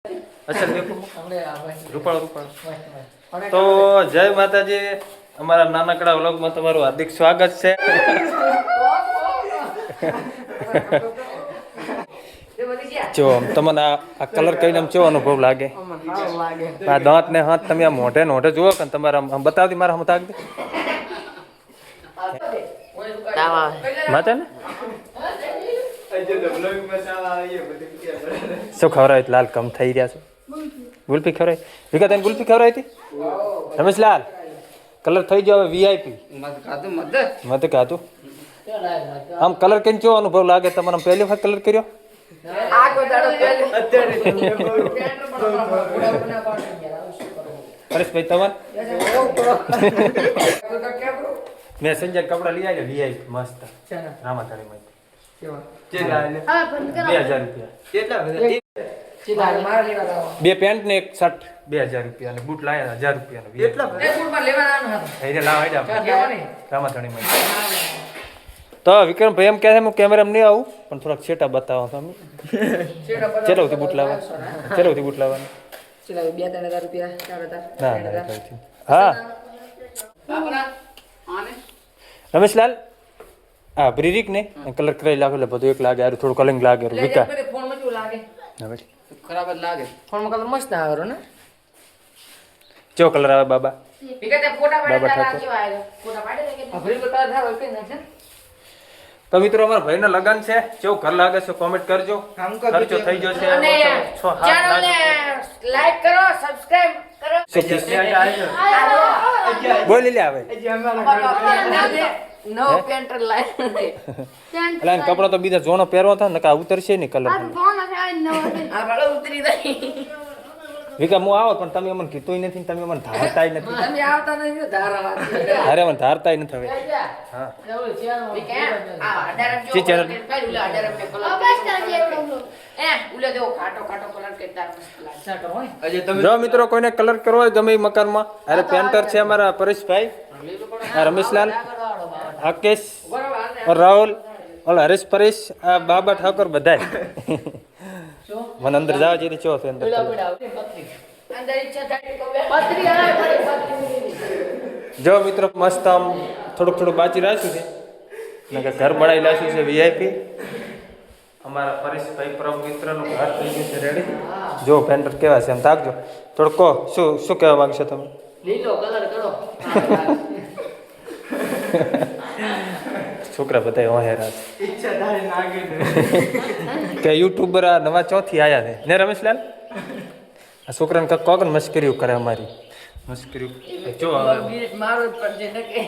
અસલ દેખો રૂપાળો તો જય માતાજી અમારા નાનકડા વ્લોગમાં તમારું હાર્દિક સ્વાગત છે જો તમને આ કલર કઈને આમ કેવો અનુભવ લાગે આ દાંત ને હાથ તમે આ મોઢે મોઢે જુઓ કે તમારે આમ બતાવતી મારા હમ તાક દે માતા ને શું ખવડાય લાલ કમ થઈ રહ્યા છે ગુલપી ખવડાય વિકા તને ગુલપી ખવડાય હતી રમેશ લાલ કલર થઈ ગયો હવે વીઆઈપી મત ખાતું આમ કલર કઈ કેવો અનુભવ લાગે તમારે પહેલી વખત કલર કર્યો પરેશભાઈ તમારે મેં સંજય કપડા લઈ આવ્યા વીઆઈપી મસ્ત રામાધારી 2000 રૂપિયા બે પેન્ટ ને એક શર્ટ 2000 રૂપિયા અને બૂટ લાયા 1000 રૂપિયા તો વિક્રમ ભાઈ એમ કહે છે હું કેમેરા નહીં આવું પણ થોડાક છેટા બતાવો તમે ચેટલા બૂટ લાવવાનું હા રમેશલાલ હા બ્રિરિક ને કલર કરાવી લાગે એટલે બધું એક લાગે થોડું કલંગ લાગે વિકા ખરાબ જ લાગે ફોનમાં કલર મસ્ત આવે ને કેવો કલર આવે બાબા તો મિત્રો અમારા ભાઈ ના લગન છે કેવું ઘર લાગે છે કોમેન્ટ કરજો ખર્ચો થઈ ગયો છે લાઈક કરો સબસ્ક્રાઇબ કરો બોલી લે આવે નો પેન્ટ લાઈન કપડા તો બીજા જોણો પહેરવા હતા ને કા ઉતરશે નહીં કલર ઉતરી જાય વિકા હું આવો પણ તમે અમને કીધું નથી તમે અમને ધારતાય નથી તમે આવતા નથી ધારવા અરે મને ધારતાય નથી હવે હા જી ચેનલ જો મિત્રો કોઈને કલર કરવો હોય ગમે એ મકાનમાં અરે પેન્ટર છે અમારા પરેશભાઈ રમેશલાલ આકેશ રાહુલ ઓલા હરેશ પરેશ આ બાબા ઠાકોર બધાય મને અંદર જાવ જે ચો છે અંદર જો મિત્રો મસ્ત આમ થોડુંક બાકી રાખ્યું છે ને ઘર બનાવી રાખ્યું છે વીઆઈપી અમારા પરેશભાઈ પ્રભુ મિત્રનું ઘર થઈ ગયું છે રેડી જો પેન્ટર કેવા છે એમ તાકજો થોડુંક કહો શું કહેવા માંગશો તમે લીલો કલર કરો છોકરા બધા હોહેરા કે યુટ્યુબર આ નવા ચોથી આયા છે ને રમેશલાલ આ છોકરાને કાંક કોક મસ્કરી કરે અમારી મસ્કરી જો મારો પડજે ને કે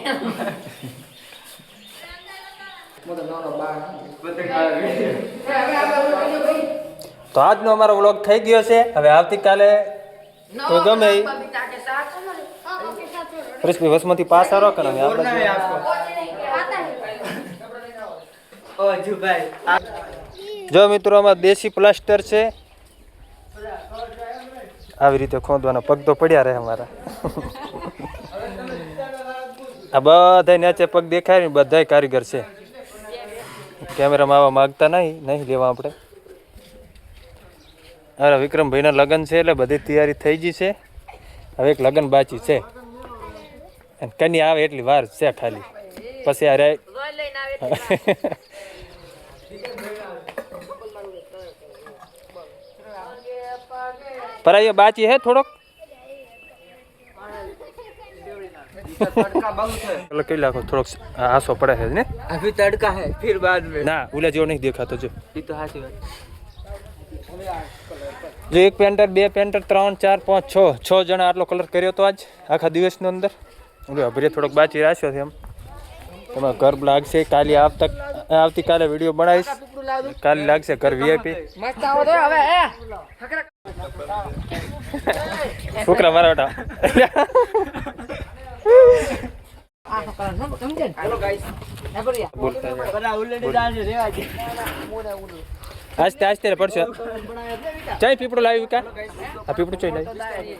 તો આજનો અમારો વ્લોગ થઈ ગયો છે હવે આવતીકાલે તો ગમે પરેશભાઈ વસમાંથી પાસ આરો કરે જો મિત્રો આમાં દેશી પ્લાસ્ટર છે આવી રીતે ખોદવાના પગ તો પડ્યા રહે અમારા આ બધા નીચે પગ દેખાય ને બધા કારીગર છે કેમેરામાં આવવા માગતા નહીં લેવા આપણે અરે વિક્રમભાઈના લગ્ન છે એટલે બધી તૈયારી થઈ ગઈ છે હવે એક લગ્ન બાકી છે અને કન્યા આવે એટલી વાર છે ખાલી પછી આ पर ये बाची है थोड़ो कई लाखों थोड़ा आसो पड़ा है ने अभी तड़का है फिर बाद में ना उला जो नहीं देखा तो जो ये तो हाथी बात जो एक पेंटर बे पेंटर 3 4 5 6 जणा आटलो कलर कर्यो तो आज आखा दिवस नो अंदर ओले अभरे थोड़क बाची राख्यो છે એમ તમાર ઘર લાગશે કાલે આવતી કાલે વિડિયો બનાવીશ કાલે લાગશે ઘર વીઆઈપી મસ્ત આવો તો હવે છોકરા મારા બેટા આસ્તે આસ્તે પડશે ચાય પીપળો લાવી કા આ પીપળો ચાય લાવી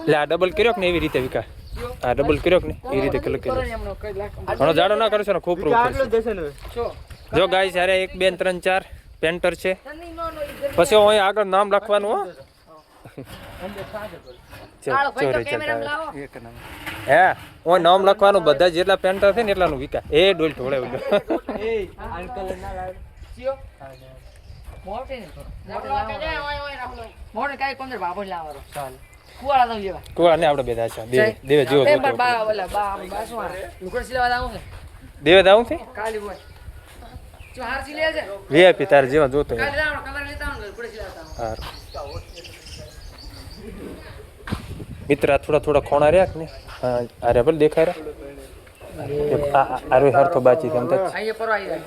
લે આ ડબલ કર્યો કે ને એવી રીતે વિકા આ ડબલ કર્યો કે ને એ રીતે કલર કર્યો ઘણો જાડો ના કરશો ને ખૂબ પ્રૂફ જો ગાઈસ અરે 1 2 3 4 પેન્ટર છે. પછી હું અહીં આગળ નામ લખવાનું હો. કાળો ભાઈ તો ચોરી કેમેરા ચાલતા લાવો હે હું નામ લખવાનું બધા જેટલા પેન્ટર છે ને એટલાનું વિકા એ ડોલ ઢોળે ચિયો મોટે ને મોટે કાઈ કોંદર બાબો લાવવાનો ચાલ કુવાળા દઉં જેવા કોળા ને આપણે બે દાચા દેવે જેવો પેપર બા ઓલા બા શું આ લુકડ સિલાવા દાવું છે દેવે દાવું છે કાલી હોય જો હાર સિલે છે વીઆઈપી તારે જેવા જોતો હોય. કાલી લાવવાનો કલર લેતા આવું લુકડ સિલાવતા હારું. મિત્ર આ થોડા ખોણા રહ્યા કે ને હા અરે ભલે દેખાય રહ્યા આરે હરખો બાચી તેમ તો અહીંયા પર આવી જાય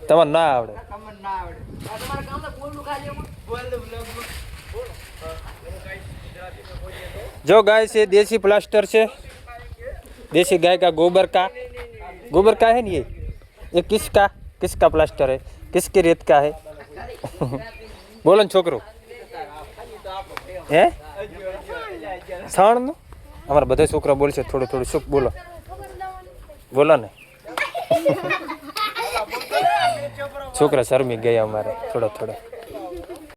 તમારે ના આવડે जो गाय से देसी प्लास्टर से देसी गाय का गोबर का है ना ये किसका प्लास्टर है किसकी रेत का है बोलो न छोकरो હે સાણનું અમારા બધા છોકરા બોલશે થોડું શું બોલો ને છોકરા શરમી ગયા અમારે થોડા